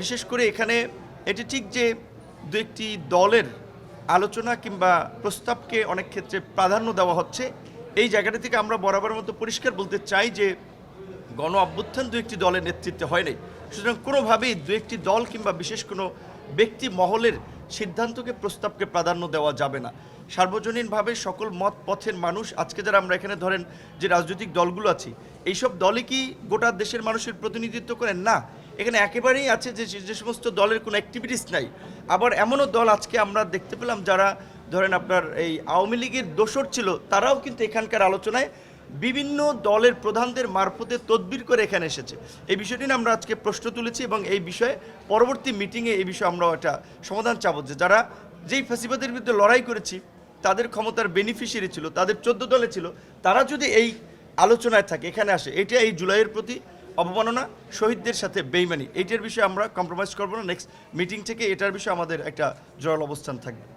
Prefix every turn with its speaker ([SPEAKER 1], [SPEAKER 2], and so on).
[SPEAKER 1] বিশেষ করে এখানে এটি ঠিক যে দু একটি দলের আলোচনা কিংবা প্রস্তাবকে অনেক ক্ষেত্রে প্রাধান্য দেওয়া হচ্ছে। এই জায়গাটা থেকে আমরা বরাবরের মতো পরিষ্কার বলতে চাই যে গণ অভ্যুত্থান দু একটি দলের নেতৃত্বে হয় নাই। সুতরাং কোনোভাবেই দু একটি দল কিংবা বিশেষ কোনো ব্যক্তি মহলের সিদ্ধান্তকে প্রস্তাবকে প্রাধান্য দেওয়া যাবে না। সার্বজনীনভাবে সকল মত পথের মানুষ আজকে যারা আমরা এখানে ধরেন যে রাজনৈতিক দলগুলো আছি, এইসব দলে কি গোটা দেশের মানুষের প্রতিনিধিত্ব করেন? না, এখানে একেবারেই আছে যে সমস্ত দলের কোনো অ্যাক্টিভিটিস নাই। আবার এমনও দল আজকে আমরা দেখতে পেলাম যারা ধরেন আপনার এই আওয়ামী লীগের দোসর ছিল, তারাও কিন্তু এখানকার আলোচনায় বিভিন্ন দলের প্রধানদের মারফতে তদবির করে এখানে এসেছে। এই বিষয়টি নিয়ে আমরা আজকে প্রশ্ন তুলেছি এবং এই বিষয়ে পরবর্তী মিটিংয়ে এই বিষয়ে আমরা একটা সমাধান চাবো যে যারা যেই ফ্যাসিবাদের বিরুদ্ধে লড়াই করেছি তাদের ক্ষমতার বেনিফিশিয়ারি ছিল, তাদের 14 দলে ছিল, তারা যদি এই আলোচনায় থাকে, এখানে আসে, এটা এই জুলাইয়ের প্রতি অবমাননা, শহীদদের সাথে বেইমানি। এইটার বিষয়ে আমরা কম্প্রোমাইজ করবো না। নেক্সট মিটিং থেকে এটার বিষয়ে আমাদের একটা জোরাল অবস্থান থাকবে।